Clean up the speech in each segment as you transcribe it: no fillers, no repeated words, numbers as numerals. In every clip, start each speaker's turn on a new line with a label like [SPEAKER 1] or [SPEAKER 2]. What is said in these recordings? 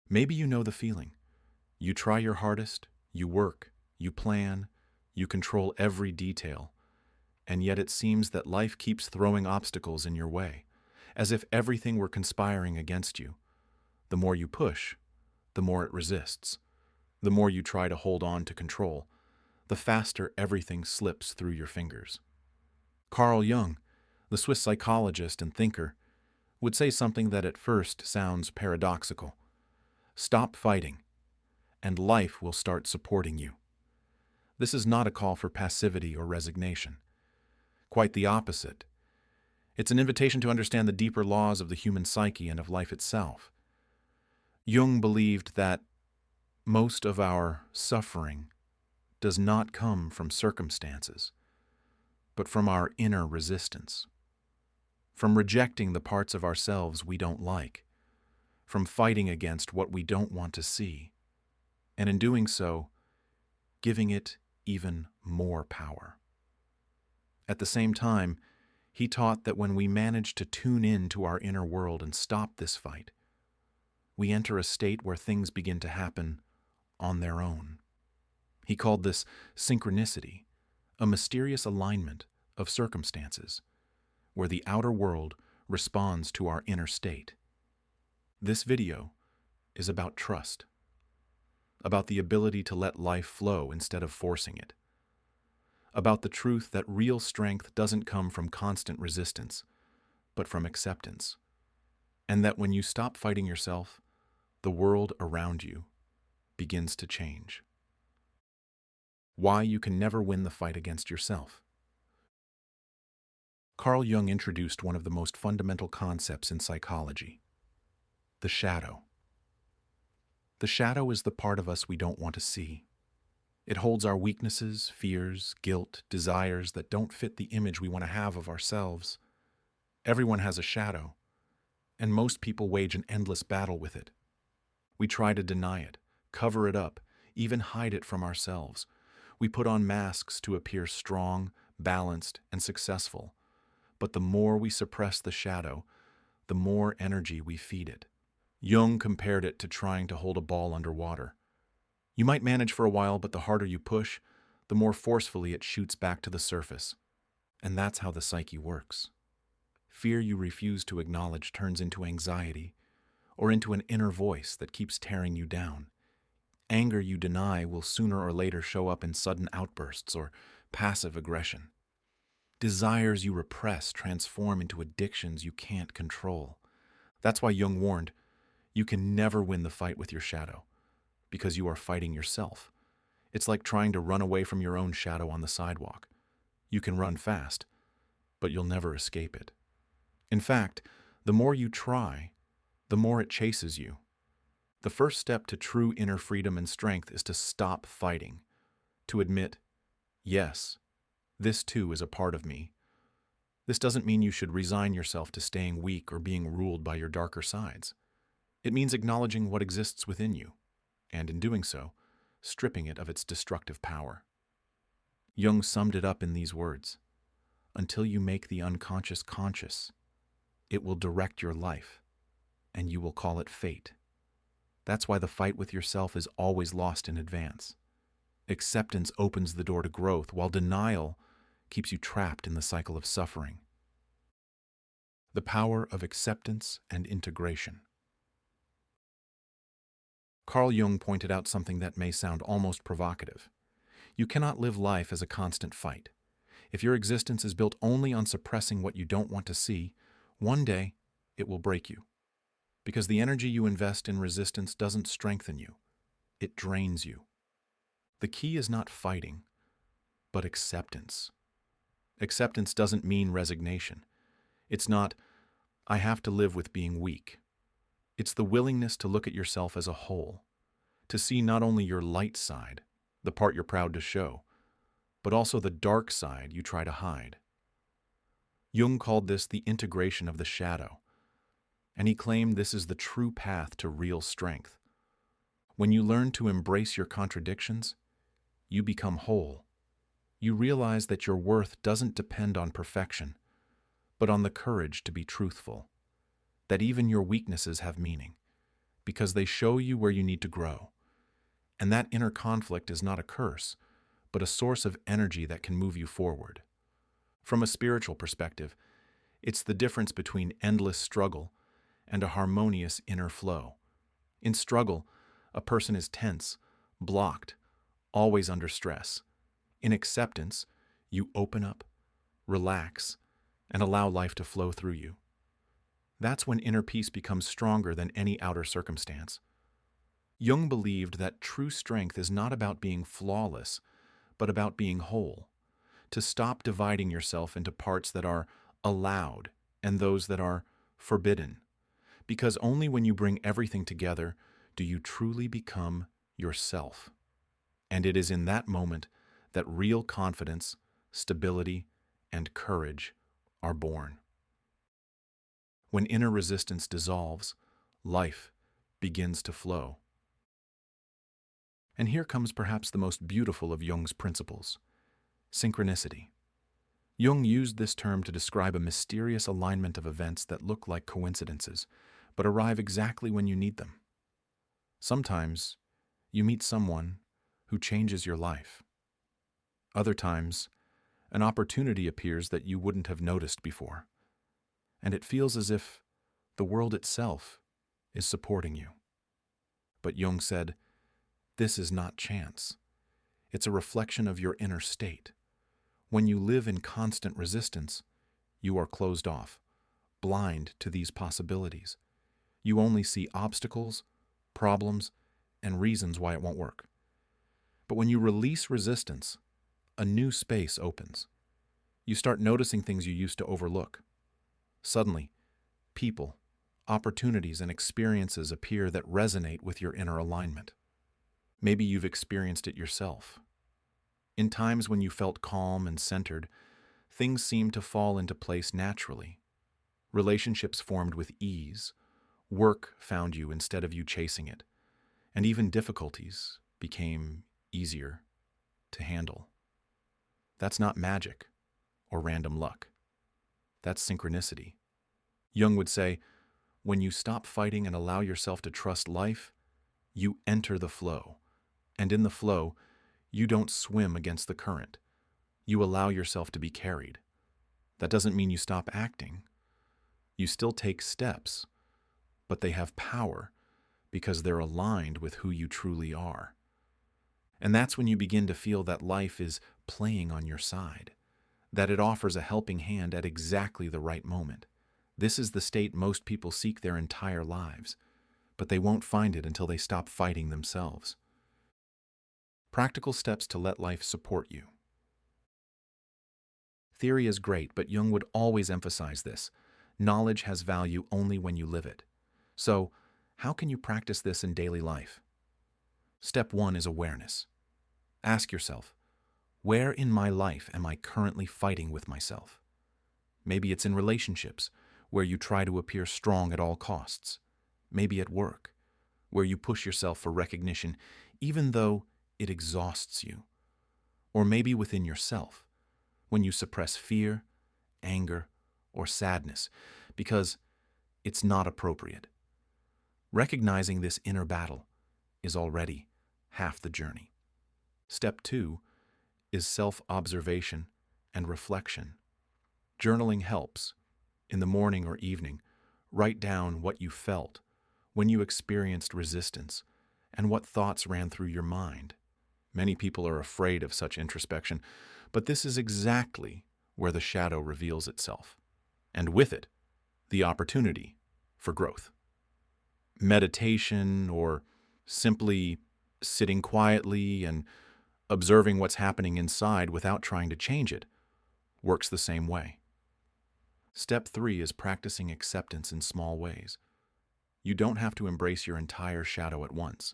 [SPEAKER 1] Maybe you know the feeling. You try your hardest, you work, you plan, you control every detail, and yet it seems that life keeps throwing obstacles in your way, as if everything were conspiring against you. The more you push, the more it resists. The more you try to hold on to control, the faster everything slips through your fingers. Carl Jung, the Swiss psychologist and thinker, would say something that at first sounds paradoxical. Stop fighting, and life will start supporting you. This is not a call for passivity or resignation. Quite the opposite. It's an invitation to understand the deeper laws of the human psyche and of life itself. Jung believed that most of our suffering does not come from circumstances, but from our inner resistance, from rejecting the parts of ourselves we don't like, from fighting against what we don't want to see, and in doing so, giving it even more power. At the same time, he taught that when we manage to tune in to our inner world and stop this fight, we enter a state where things begin to happen on their own. He called this synchronicity, a mysterious alignment of circumstances, where the outer world responds to our inner state. This video is about trust, about the ability to let life flow instead of forcing it, about the truth that real strength doesn't come from constant resistance, but from acceptance, and that when you stop fighting yourself, the world around you begins to change. Why you can never win the fight against yourself. Carl Jung introduced one of the most fundamental concepts in psychology: the shadow. The shadow is the part of us we don't want to see. It holds our weaknesses, fears, guilt, desires that don't fit the image we want to have of ourselves. Everyone has a shadow, and most people wage an endless battle with it. We try to deny it, cover it up, even hide it from ourselves. We put on masks to appear strong, balanced, and successful. But the more we suppress the shadow, the more energy we feed it. Jung compared it to trying to hold a ball underwater. You might manage for a while, but the harder you push, the more forcefully it shoots back to the surface. And that's how the psyche works. Fear you refuse to acknowledge turns into anxiety, or into an inner voice that keeps tearing you down. Anger you deny will sooner or later show up in sudden outbursts or passive aggression. Desires you repress transform into addictions you can't control. That's why Jung warned, you can never win the fight with your shadow, because you are fighting yourself. It's like trying to run away from your own shadow on the sidewalk. You can run fast, but you'll never escape it. In fact, the more you try, the more it chases you. The first step to true inner freedom and strength is to stop fighting, to admit, yes, this too is a part of me. This doesn't mean you should resign yourself to staying weak or being ruled by your darker sides. It means acknowledging what exists within you, and in doing so, stripping it of its destructive power. Jung summed it up in these words: until you make the unconscious conscious, it will direct your life, and you will call it fate. That's why the fight with yourself is always lost in advance. Acceptance opens the door to growth, while denial keeps you trapped in the cycle of suffering. The power of acceptance and integration. Carl Jung pointed out something that may sound almost provocative. You cannot live life as a constant fight. If your existence is built only on suppressing what you don't want to see, one day it will break you. Because the energy you invest in resistance doesn't strengthen you, it drains you. The key is not fighting, but acceptance. Acceptance doesn't mean resignation. It's not, I have to live with being weak. It's the willingness to look at yourself as a whole, to see not only your light side, the part you're proud to show, but also the dark side you try to hide. Jung called this the integration of the shadow, and he claimed this is the true path to real strength. When you learn to embrace your contradictions, you become whole. You realize that your worth doesn't depend on perfection, but on the courage to be truthful, that even your weaknesses have meaning, because they show you where you need to grow. And that inner conflict is not a curse, but a source of energy that can move you forward. From a spiritual perspective, it's the difference between endless struggle and a harmonious inner flow. In struggle, a person is tense, blocked, always under stress. In acceptance, you open up, relax, and allow life to flow through you. That's when inner peace becomes stronger than any outer circumstance. Jung believed that true strength is not about being flawless, but about being whole. To stop dividing yourself into parts that are allowed and those that are forbidden. Because only when you bring everything together do you truly become yourself. And it is in that moment that real confidence, stability, and courage are born. When inner resistance dissolves, life begins to flow. And here comes perhaps the most beautiful of Jung's principles: synchronicity. Jung used this term to describe a mysterious alignment of events that look like coincidences, but arrive exactly when you need them. Sometimes, you meet someone who changes your life. Other times, an opportunity appears that you wouldn't have noticed before, and it feels as if the world itself is supporting you. But Jung said, this is not chance. It's a reflection of your inner state. When you live in constant resistance, you are closed off, blind to these possibilities. You only see obstacles, problems, and reasons why it won't work. But when you release resistance, a new space opens. You start noticing things you used to overlook. Suddenly, people, opportunities, and experiences appear that resonate with your inner alignment. Maybe you've experienced it yourself. In times when you felt calm and centered, things seemed to fall into place naturally. Relationships formed with ease. Work found you instead of you chasing it. And even difficulties became easier to handle. That's not magic or random luck. That's synchronicity. Jung would say, when you stop fighting and allow yourself to trust life, you enter the flow. And in the flow, you don't swim against the current. You allow yourself to be carried. That doesn't mean you stop acting. You still take steps, but they have power because they're aligned with who you truly are. And that's when you begin to feel that life is playing on your side, that it offers a helping hand at exactly the right moment. This is the state most people seek their entire lives, but they won't find it until they stop fighting themselves. Practical steps to let life support you. Theory is great, but Jung would always emphasize this. Knowledge has value only when you live it. So, how can you practice this in daily life? Step 1 is awareness. Ask yourself, where in my life am I currently fighting with myself? Maybe it's in relationships, where you try to appear strong at all costs. Maybe at work, where you push yourself for recognition, even though it exhausts you. Or maybe within yourself, when you suppress fear, anger, or sadness, because it's not appropriate. Recognizing this inner battle is already half the journey. Step 2 is self-observation and reflection. Journaling helps. In the morning or evening, write down what you felt when you experienced resistance and what thoughts ran through your mind. Many people are afraid of such introspection, but this is exactly where the shadow reveals itself, and with it, the opportunity for growth. Meditation, or simply sitting quietly and observing what's happening inside without trying to change it, works the same way. Step 3 is practicing acceptance in small ways. You don't have to embrace your entire shadow at once.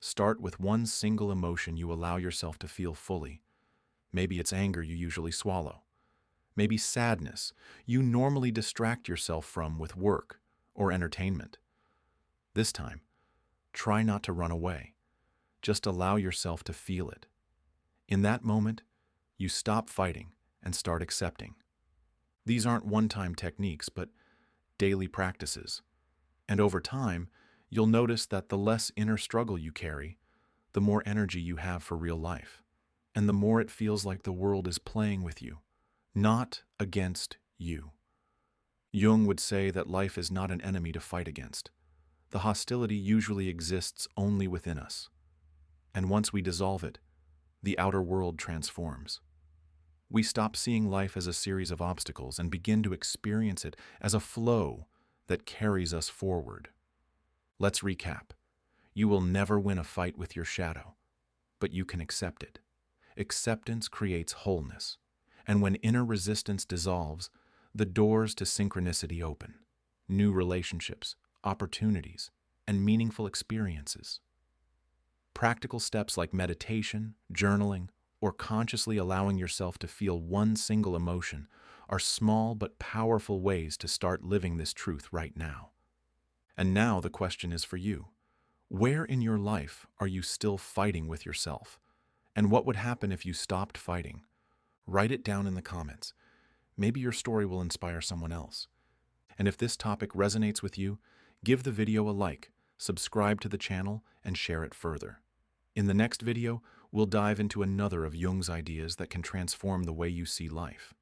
[SPEAKER 1] Start with one single emotion you allow yourself to feel fully. Maybe it's anger you usually swallow. Maybe sadness you normally distract yourself from with work or entertainment. This time, try not to run away. Just allow yourself to feel it. In that moment, you stop fighting and start accepting. These aren't one-time techniques, but daily practices. And over time, You'll notice that the less inner struggle you carry, the more energy you have for real life, and the more it feels like the world is playing with you, not against you. Jung would say that life is not an enemy to fight against. The hostility usually exists only within us, and once we dissolve it, the outer world transforms. We stop seeing life as a series of obstacles and begin to experience it as a flow that carries us forward. Let's recap. You will never win a fight with your shadow, but you can accept it. Acceptance creates wholeness, and when inner resistance dissolves, the doors to synchronicity open, new relationships, opportunities, and meaningful experiences. Practical steps like meditation, journaling, or consciously allowing yourself to feel one single emotion are small but powerful ways to start living this truth right now. And now the question is for you. Where in your life are you still fighting with yourself? And what would happen if you stopped fighting? Write it down in the comments. Maybe your story will inspire someone else. And if this topic resonates with you, give the video a like, subscribe to the channel, and share it further. In the next video, we'll dive into another of Jung's ideas that can transform the way you see life.